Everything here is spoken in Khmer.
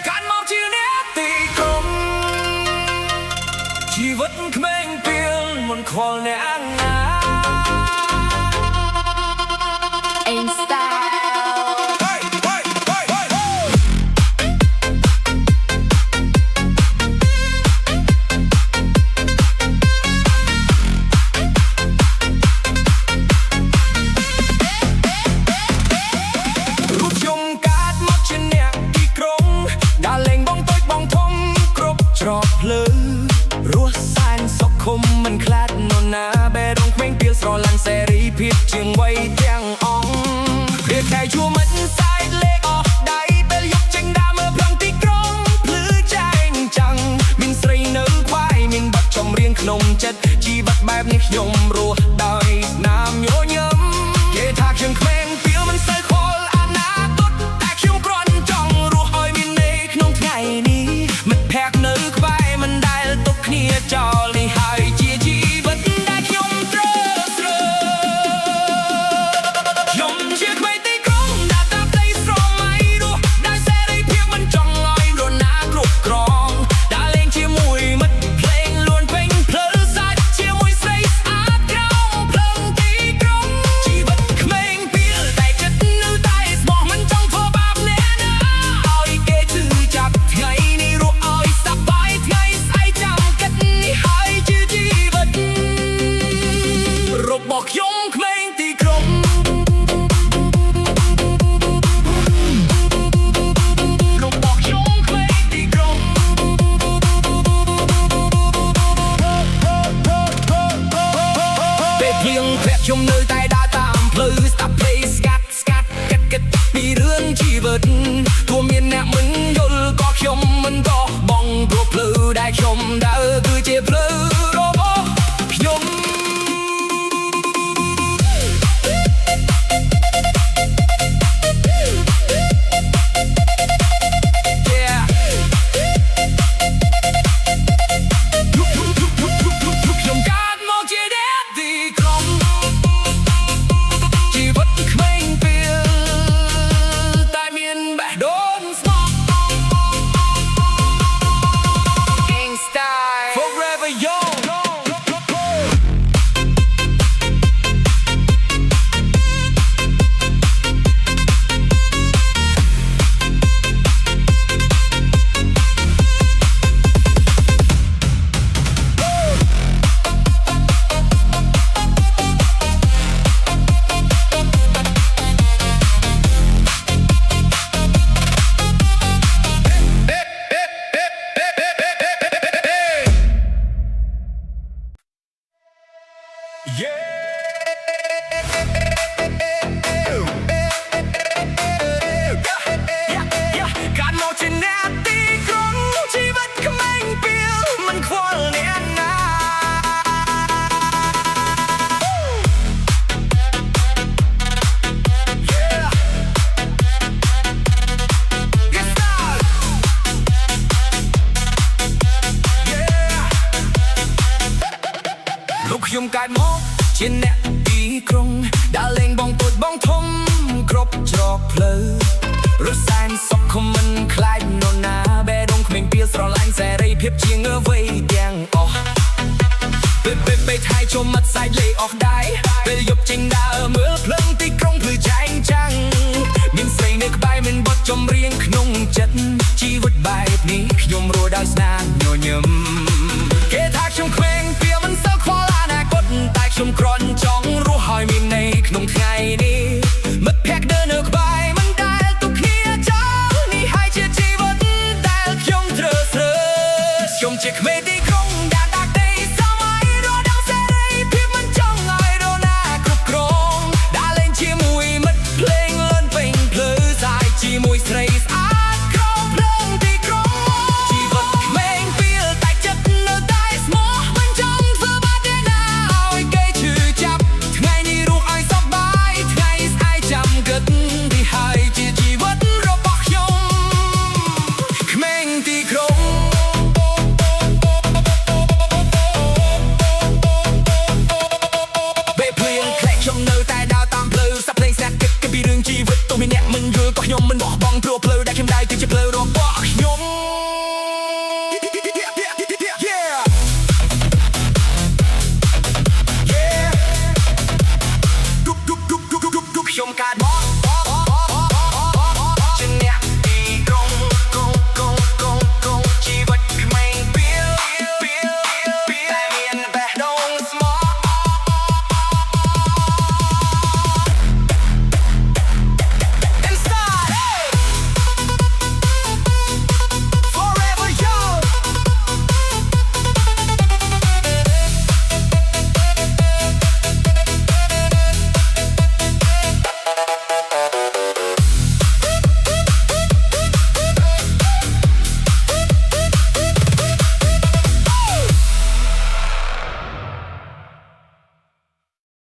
การมองชีวิตตีกลมชีวิตក្មេងពីលមិនខ្វល់អ្នកណា Ain't style រូបខ្ញុំកាត់មកជាអ្នកទីក្រុងដើរលេងបងតូចបងធំគ្រប់ច្រកភ្លឺរស់សែនសុខុមមិនខ្លាចនរណាបេះដូងក្មេងពីលស្រឡាញ់សេរីភាពជាងវ័យទាំងអង្គរៀបតែជួមិនសាយលេខអស់ដៃពេលយកចេញដើរមើលផ្លូវទីក្រុងភ្លឺចែងចាំងមានស្រីនៅក្បែរមានបាត់ចំរៀងក្នុងចិត្តជីវិតបែបនេះខ្ញុំរស់ដោយណាមញញឹមគេថាខ្ញុំក្មេងពីលមិនសូវខ្វល់អនាគតតែខ្ញុំគ្រាន់ចង់រស់ឲ្យមានន័យក្នុងថ្ងៃនេះមិត្តភក្តិនៅក្បែរមិនដែលទុកគ្នាចោលនេះហើយជាជីវិតដែលខ្ញុំត្រូវស្រើខ្ញុំជាក្មេងទីក្រុងដែលតាមផ្លូវស្រមៃរស់ដែលសេរីភាពមិនចង់ឲ្យនរណាគ្រប់គ្រងដែលលេងជាមួយមិត្តភ្លេងលួនពេញភ្លឺសាច់ជាមួយស្រីស្អាតក្រោមភ្លើងទីក្រុងជីវិតក្មេងពីលតែចិត្តនៅតែស្មោះមិនចង់ធ្វើបាបអ្នកណាឲ្យគេជឿចាប់ថ្ងៃនេះរស់ឲ្យសប្បាយថ្ងៃស្អែកចាំកិតនេះហើយជាជីវិតរបស់ខ្ញុំក្មេងទីក្រុងរបស់ខ្ញុំក្មេងទីក្រុងពេលភ្លៀងធ្លាក់ខ្ញុំនៅតែដើរតាមផ្លូវស្ដាប់ភ្លេងស្កាត់កិតពីរឿងជីវិតទោះមានអ្នកមិនយល់ក៏ខ្ញុំមិនបោះបង់ព្រោះផ្លូវដែលខ្ញុំដើរគឺជាផ្លូវរបស់ខ្ញុំ ខ្ញុំកាត់មកជាអ្នកទីក្រុងជីវិតក្មេងពីលតែមានបេះដូងស្មោះ Gang style forever young การมองជាអ្នកទីក្រុងជីវិតក្មេងពីលមិនខ្វល់អ្នកណា លោកខ្ញុំកើតមកជាអ្នកទីក្រុងដើរលេងបងតូចបងធំគ្រប់ច្រកផ្លូវរស់សែនសុខុមមិនខ្លាចនរណាបេះដូងក្មេងពីលស្រឡាញ់សេរីភាពជាងអ្វីទាំងអស់ពេលថៃជុំមាត់សាច់លេអស់ដៃពេលយប់ចេញដើរមើលភ្លើងទីក្រុងភ្លឺចែងចាំងមានស្រីនៅក្បែរមានបទចម្រៀងក្នុងចិត្តជីវិតបែបនេះខ្ញុំរស់ដោយស្នាមញញឹមគេថាខ្ញុំក្មេងពីលមិនសូវខ្វល់អនាគតតែខ្ញុំគ្រាន់ចង់រស់ឲ្យមានន័យក្នុងថ្ងៃនេះមិត្តភក្តិដើរនៅក្បែរមិនដែលទុកគ្នាចោលនេះហើយជាជីវិតដែលខ្ញុំត្រូវស្រើខ្ញុំជាក្មេងទីក្រុងដែលដាច់ដីសម័យរស់ដល់សេរីភាពមិនចង់ឲ្យនរណាគ្រប់គ្រងដើរលេងជាមួយមិត្តភ្លេងលឿនពេញភ្លឺសាយជាមួយស្រីស្អាតក្រោមភ្លើងទីក្រុងជីវិតក្មេងពីលតែចិត្តនៅតែស្មោះមិនចង់ មានអ្នកមិនយល់ក៏ខ្ញុំមិនបោះបង់ព្រោះផ្លូវដែលខ្ញុំដើរគឺជាផ្លូវរបស់ខ្ញុំ ខ្ញុំកើតមក